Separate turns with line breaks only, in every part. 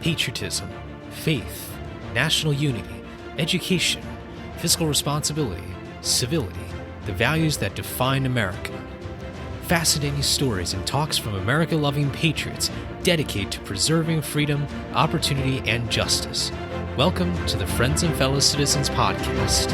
patriotism, faith, national unity, education, fiscal responsibility, civility, the values that define America. Fascinating stories and talks from America-loving patriots dedicated to preserving freedom, opportunity, and justice. Welcome to the Friends and Fellow Citizens podcast.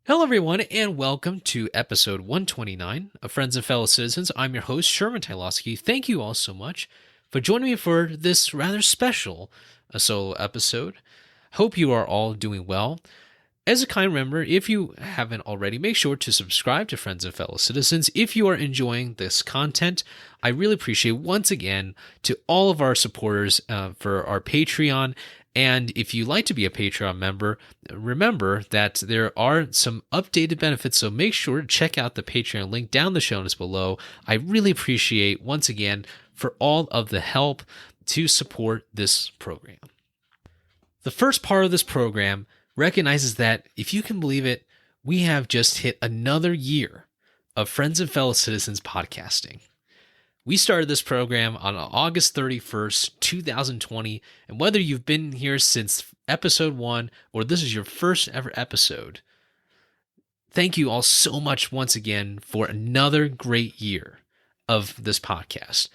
Hello, everyone, and welcome to episode 129 of Friends and Fellow Citizens. I'm your host, Sherman. Thank you all so much for joining me for this rather special solo episode. Hope you are all doing well. As a kind member, if you haven't already, make sure to subscribe to Friends and Fellow Citizens. If you are enjoying this content, I really appreciate once again to all of our supporters for our Patreon. And if you'd like to be a Patreon member, remember that there are some updated benefits, so make sure to check out the Patreon link down the show notes below. I really appreciate, once again, for all of the help to support this program. The first part of this program recognizes that, if you can believe it, we have just hit another year of Friends and Fellow Citizens podcasting. We started this program on August 31st, 2020, and whether you've been here since episode 1 or this is your first ever episode, thank you all so much once again for another great year of this podcast.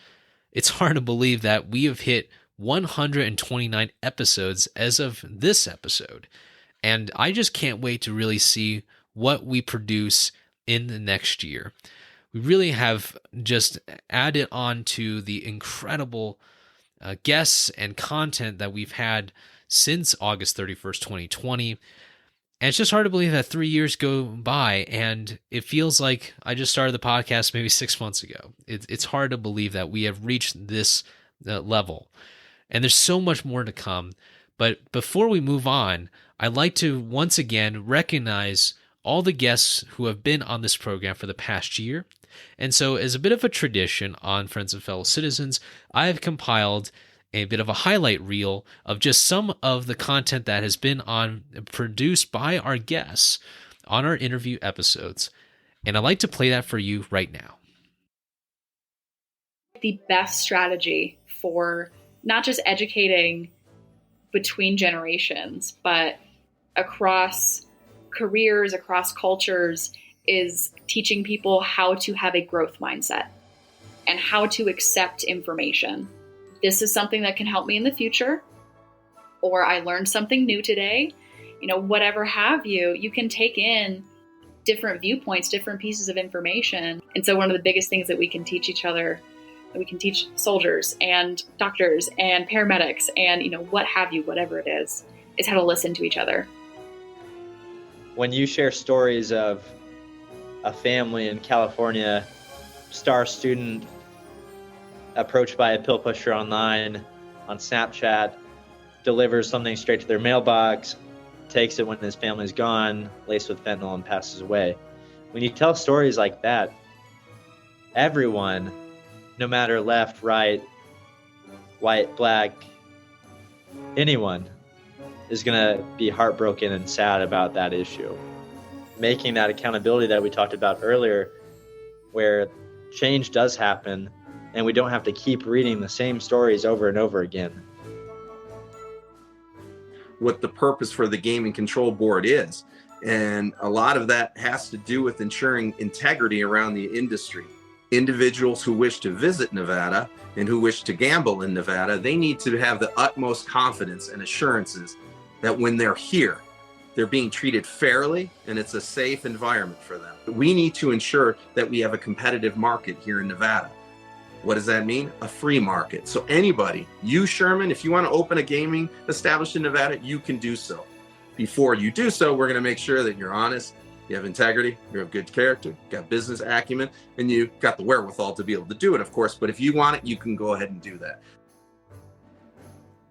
It's hard to believe that we have hit 129 episodes as of this episode, and I just can't wait to really see what we produce in the next year. We really have just added on to the incredible guests and content that we've had since August 31st, 2020. And it's just hard to believe that 3 years go by, and it feels like I just started the podcast maybe 6 months ago. It's hard to believe that we have reached this level. And there's so much more to come. But before we move on, I'd like to once again recognize all the guests who have been on this program for the past year. And so, as a bit of a tradition on Friends and Fellow Citizens, I have compiled a bit of a highlight reel of just some of the content that has been produced by our guests on our interview episodes. And I'd like to play that for you right now.
The best strategy for not just educating between generations, but across careers, across cultures, is teaching people how to have a growth mindset and how to accept information. This is something that can help me in the future, or I learned something new today, whatever have you. You can take in different viewpoints, different pieces of information. And so one of the biggest things that we can teach each other, we can teach soldiers and doctors and paramedics and, what have you, whatever it is how to listen to each other.
When you share stories of a family in California, star student approached by a pill pusher online on Snapchat, delivers something straight to their mailbox, takes it when his family's gone, laced with fentanyl, and passes away. When you tell stories like that, everyone, no matter left, right, white, black, anyone, is going to be heartbroken and sad about that issue. Making that accountability that we talked about earlier, where change does happen and we don't have to keep reading the same stories over and over again.
What the purpose for the Gaming Control Board is. And a lot of that has to do with ensuring integrity around the industry. Individuals who wish to visit Nevada and who wish to gamble in Nevada, they need to have the utmost confidence and assurances that when they're here, they're being treated fairly and it's a safe environment for them. We need to ensure that we have a competitive market here in Nevada. What does that mean? A free market. So anybody, you Sherman, if you want to open a gaming establishment in Nevada, you can do so. Before you do so, we're going to make sure that you're honest, you have integrity, you have good character, got business acumen, and you got the wherewithal to be able to do it, of course. But if you want it, you can go ahead and do that.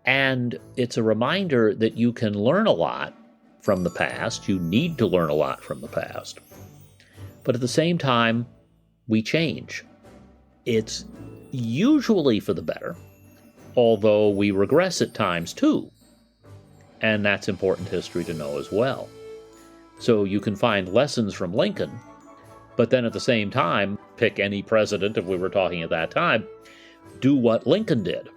And it's a reminder that you can learn a lot from the past. You need to learn a lot from the past. But at the same time, we change. It's usually for the better, although we regress at times too. And that's important history to know as well. So you can find lessons from Lincoln, but then at the same time, pick any president, if we were talking at that time, do what Lincoln did.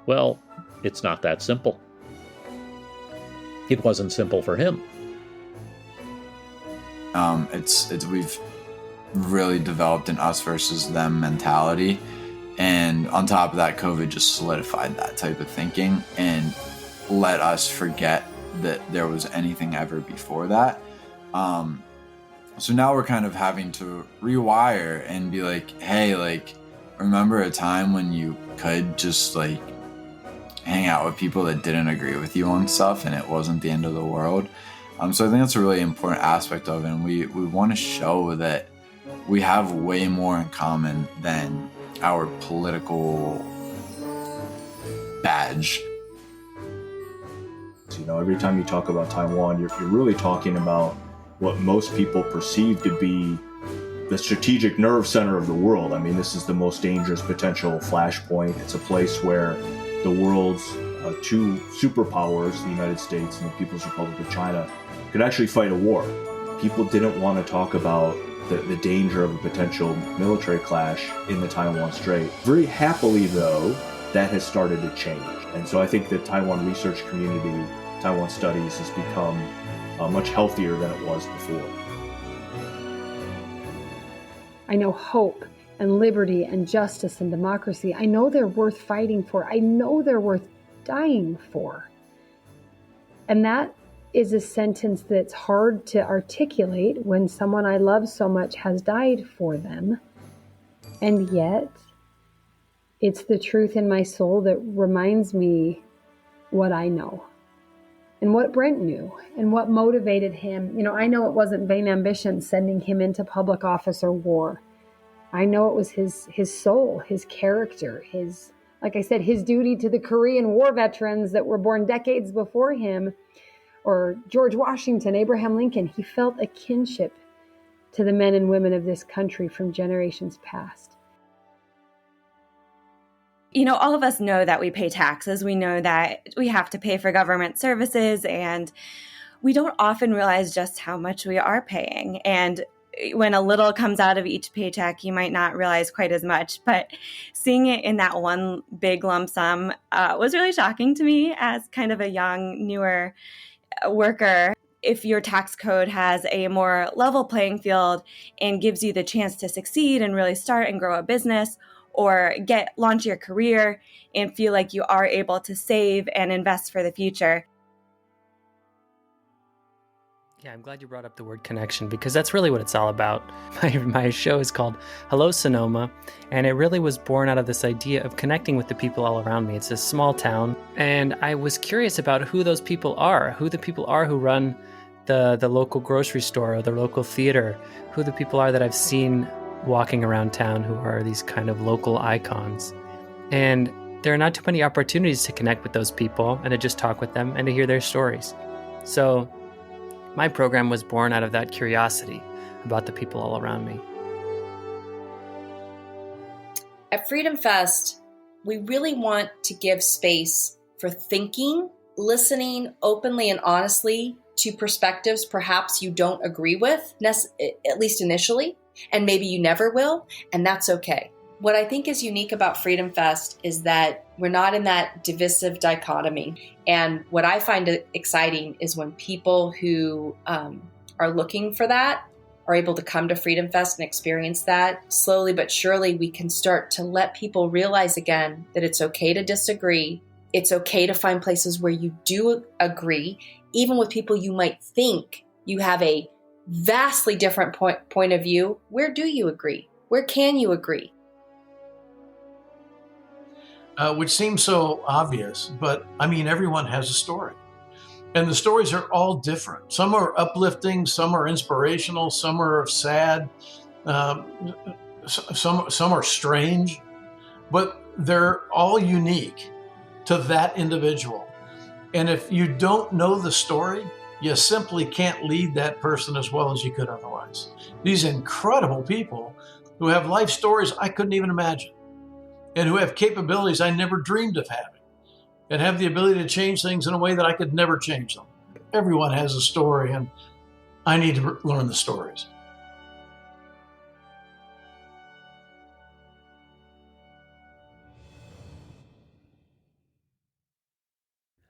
Well, it's not that simple. It wasn't simple for him.
We've really developed an us versus them mentality. And on top of that, COVID just solidified that type of thinking and let us forget that there was anything ever before that. So now we're kind of having to rewire and be like, hey, like, remember a time when you could just like hang out with people that didn't agree with you on stuff and it wasn't the end of the world. So I think that's a really important aspect of it. And we want to show that we have way more in common than our political badge.
You know, every time you talk about Taiwan, you're really talking about what most people perceive to be the strategic nerve center of the world. I mean, this is the most dangerous potential flashpoint. It's a place where the world's two superpowers, the United States and the People's Republic of China, could actually fight a war. People didn't want to talk about the danger of a potential military clash in the Taiwan Strait. Very happily, though, that has started to change. And so I think the Taiwan research community, Taiwan studies, has become much healthier than it was before.
I know hope and liberty and justice and democracy. I know they're worth fighting for. I know they're worth dying for. And that is a sentence that's hard to articulate when someone I love so much has died for them. And yet, it's the truth in my soul that reminds me what I know and what Brent knew and what motivated him. You know, I know it wasn't vain ambition sending him into public office or war. I know it was his soul, his character, like I said, his duty to the Korean War veterans that were born decades before him, or George Washington, Abraham Lincoln. He felt a kinship to the men and women of this country from generations past.
You know, all of us know that we pay taxes. We know that we have to pay for government services, and we don't often realize just how much we are paying. And when a little comes out of each paycheck, you might not realize quite as much. But seeing it in that one big lump sum was really shocking to me as kind of a young, newer worker. If your tax code has a more level playing field and gives you the chance to succeed and really start and grow a business, or launch your career and feel like you are able to save and invest for the future.
Yeah, I'm glad you brought up the word connection, because that's really what it's all about. My show is called Hello Sonoma, and it really was born out of this idea of connecting with the people all around me. It's a small town, and I was curious about who those people are, who the people are who run the local grocery store or the local theater, who the people are that I've seen walking around town who are these kind of local icons. And there are not too many opportunities to connect with those people and to just talk with them and to hear their stories. So my program was born out of that curiosity about the people all around me.
At Freedom Fest, we really want to give space for thinking, listening openly and honestly to perspectives perhaps you don't agree with, at least initially, and maybe you never will, and that's okay. What I think is unique about Freedom Fest is that we're not in that divisive dichotomy. And what I find exciting is when people who are looking for that are able to come to Freedom Fest and experience that. Slowly but surely, we can start to let people realize again that it's okay to disagree. It's okay to find places where you do agree, even with people you might think you have a vastly different point of view. Where do you agree? Where can you agree?
Which seems so obvious, but I mean, everyone has a story. And the stories are all different. Some are uplifting, some are inspirational, some are sad, some are strange, but they're all unique to that individual. And if you don't know the story, you simply can't lead that person as well as you could otherwise. These incredible people who have life stories I couldn't even imagine, and who have capabilities I never dreamed of having, and have the ability to change things in a way that I could never change them. everyone has a story, and I need to learn the stories.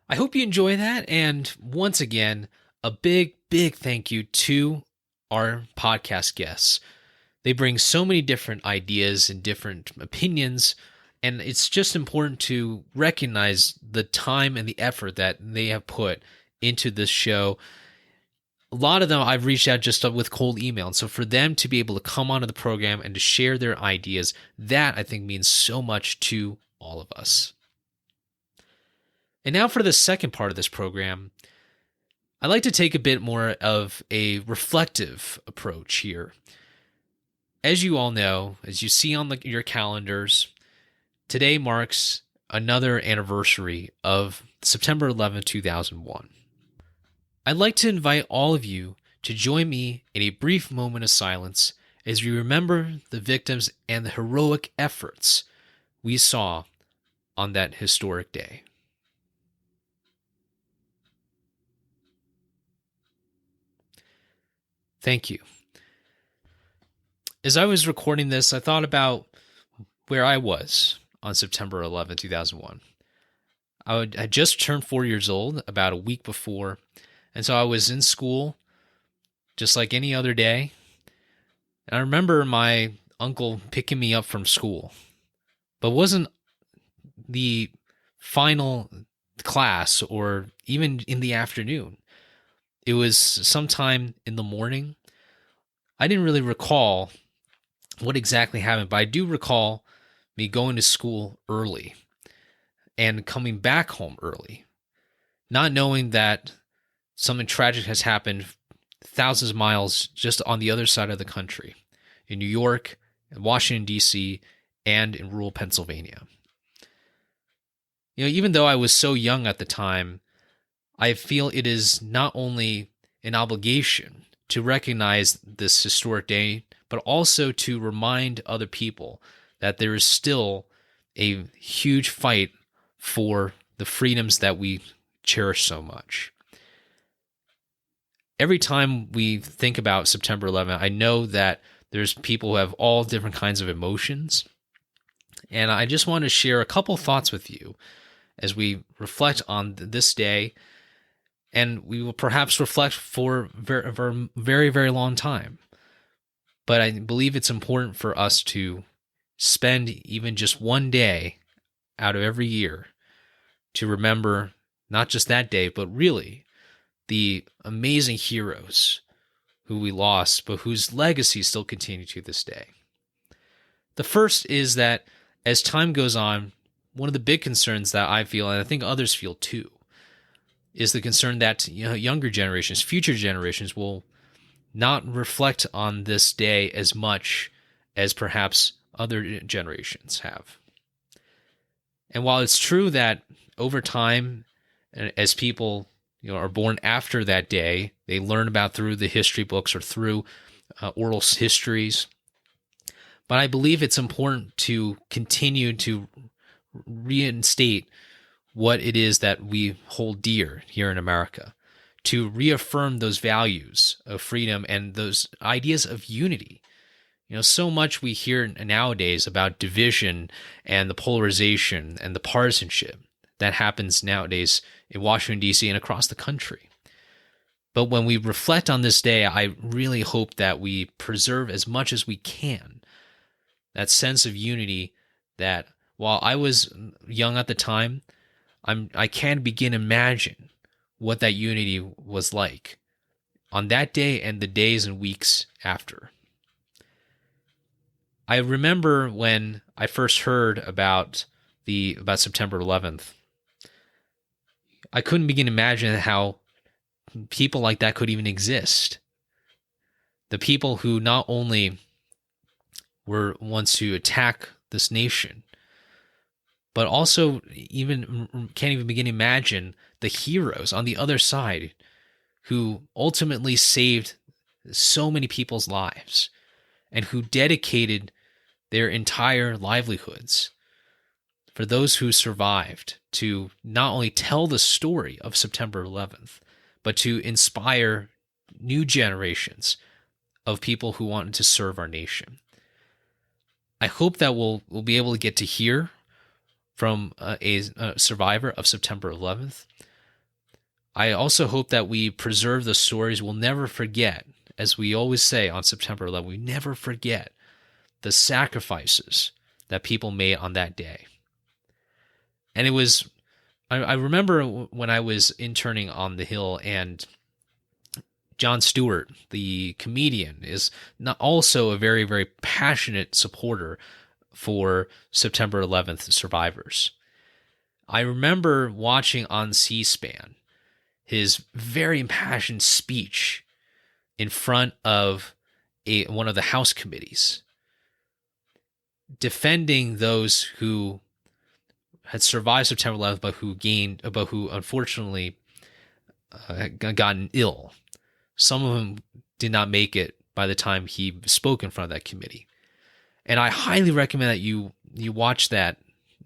I hope you enjoy that. And once again, a big, big thank you to our podcast guests. They bring so many different ideas and different opinions, and it's just important to recognize the time and the effort that they have put into this show. A lot of them I've reached out just with cold email, and so for them to be able to come onto the program and to share their ideas, that I think means so much to all of us. And now for the second part of this program, I'd like to take a bit more of a reflective approach here. As you all know, as you see on your calendars, today marks another anniversary of September 11, 2001. I'd like to invite all of you to join me in a brief moment of silence as we remember the victims and the heroic efforts we saw on that historic day. Thank you. As I was recording this, I thought about where I was on September 11, 2001. I had just turned 4 years old about a week before, and so I was in school just like any other day. And I remember my uncle picking me up from school, but it wasn't the final class or even in the afternoon. It was sometime in the morning. I didn't really recall what exactly happened, but I do recall me going to school early and coming back home early, not knowing that something tragic has happened thousands of miles just on the other side of the country, in New York, in Washington, D.C., and in rural Pennsylvania. Even though I was so young at the time, I feel it is not only an obligation to recognize this historic day, but also to remind other people that there is still a huge fight for the freedoms that we cherish so much. Every time we think about September 11th, I know that there's people who have all different kinds of emotions, and I just want to share a couple thoughts with you as we reflect on this day. And we will perhaps reflect for a very, very long time. But I believe it's important for us to spend even just one day out of every year to remember not just that day, but really the amazing heroes who we lost, but whose legacies still continue to this day. The first is that as time goes on, one of the big concerns that I feel, and I think others feel too, is the concern that younger generations, future generations, will not reflect on this day as much as perhaps other generations have. And while it's true that over time, as people are born after that day, they learn about through the history books or through oral histories, but I believe it's important to continue to reinstate what it is that we hold dear here in America, to reaffirm those values of freedom and those ideas of unity. So much we hear nowadays about division and the polarization and the partisanship that happens nowadays in Washington, D.C. and across the country. But when we reflect on this day, I really hope that we preserve as much as we can that sense of unity that while I was young at the time, I can't begin to imagine what that unity was like on that day and the days and weeks after. I remember when I first heard about September 11th, I couldn't begin to imagine how people like that could even exist. The people who not only were ones to attack this nation, but also can't even begin to imagine the heroes on the other side who ultimately saved so many people's lives and who dedicated their entire livelihoods for those who survived to not only tell the story of September 11th, but to inspire new generations of people who wanted to serve our nation. I hope that we'll be able to get to hear from a survivor of September 11th. I also hope that we preserve the stories we'll never forget. As we always say on September 11th, we never forget the sacrifices that people made on that day. And it was, I remember when I was interning on the Hill, and Jon Stewart, the comedian, is not also a very, very passionate supporter for September 11th survivors. I remember watching on C-SPAN his very impassioned speech in front of one of the House committees, defending those who had survived September 11th, but who unfortunately had gotten ill. Some of them did not make it by the time he spoke in front of that committee. And I highly recommend that you watch that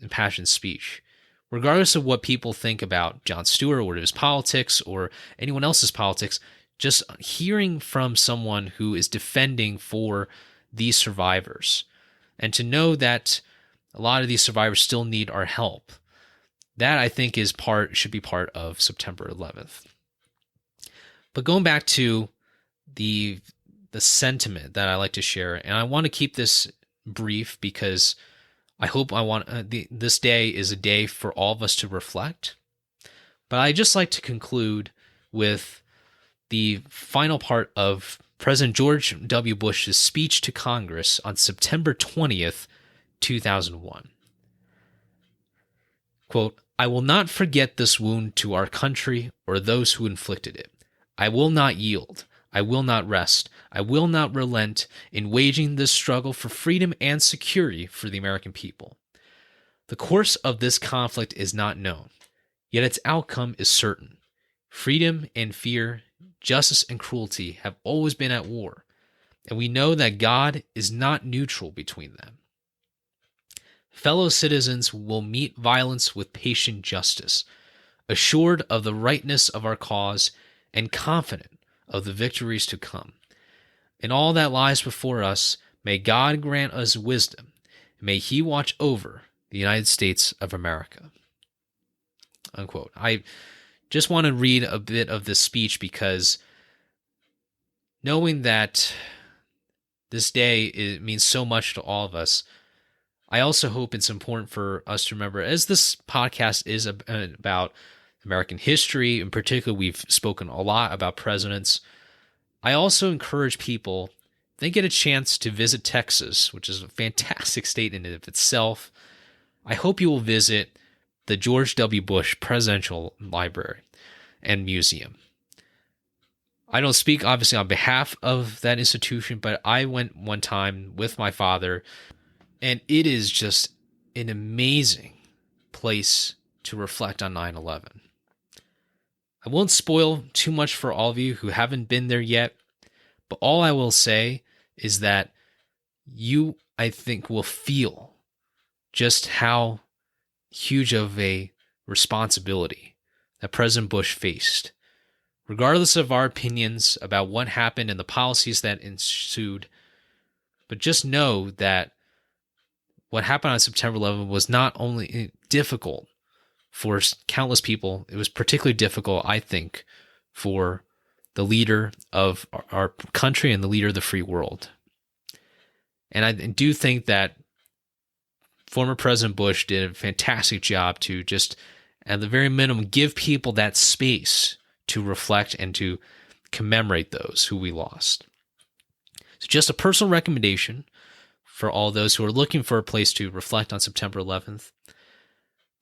impassioned speech. Regardless of what people think about Jon Stewart or his politics or anyone else's politics, just hearing from someone who is defending for these survivors, and to know that a lot of these survivors still need our help, that I think should be part of September 11th. But going back to the sentiment that I like to share, and I want to keep this brief because this day is a day for all of us to reflect. But I just like to conclude with the final part of President George W. Bush's speech to Congress on September 20th, 2001. Quote, "I will not forget this wound to our country or those who inflicted it. I will not yield. I will not rest. I will not relent in waging this struggle for freedom and security for the American people. The course of this conflict is not known, yet its outcome is certain. Freedom and fear, justice and cruelty have always been at war, and we know that God is not neutral between them. Fellow citizens will meet violence with patient justice, assured of the rightness of our cause and confident of the victories to come. In all that lies before us, may God grant us wisdom, and may He watch over the United States of America." Unquote. I just want to read a bit of this speech knowing that this day means so much to all of us. I also hope it's important for us to remember, as this podcast is about American history, in particular, we've spoken a lot about presidents. I also encourage people, if they get a chance to visit Texas, which is a fantastic state in and of itself, I hope you will visit the George W. Bush Presidential Library and Museum. I don't speak, obviously, on behalf of that institution, but I went one time with my father, and it is just an amazing place to reflect on 9/11. I won't spoil too much for all of you who haven't been there yet, but all I will say is that you, I think, will feel just how huge of a responsibility that President Bush faced. Regardless of our opinions about what happened and the policies that ensued, but just know that what happened on September 11th was not only difficult for countless people, it was particularly difficult, I think, for the leader of our country and the leader of the free world. And I do think that former President Bush did a fantastic job to just, at the very minimum, give people that space to reflect and to commemorate those who we lost. So just a personal recommendation for all those who are looking for a place to reflect on September 11th.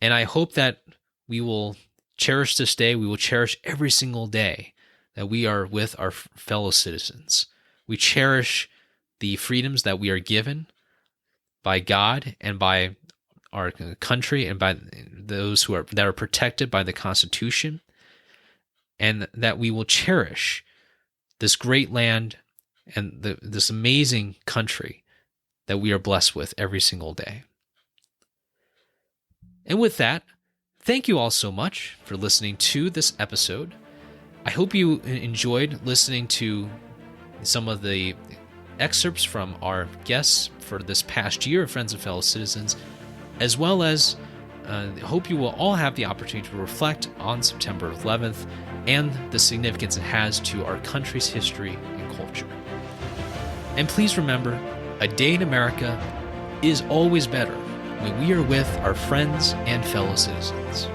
And I hope that we will cherish this day. We will cherish every single day that we are with our fellow citizens. We cherish the freedoms that we are given by God and by our country and by those that are protected by the Constitution, and that we will cherish this great land and this amazing country that we are blessed with every single day. And with that, thank you all so much for listening to this episode. I hope you enjoyed listening to some of the excerpts from our guests for this past year of Friends and Fellow Citizens, as well as hope you will all have the opportunity to reflect on September 11th and the significance it has to our country's history and culture. And please remember, a day in America is always better when we are with our friends and fellow citizens.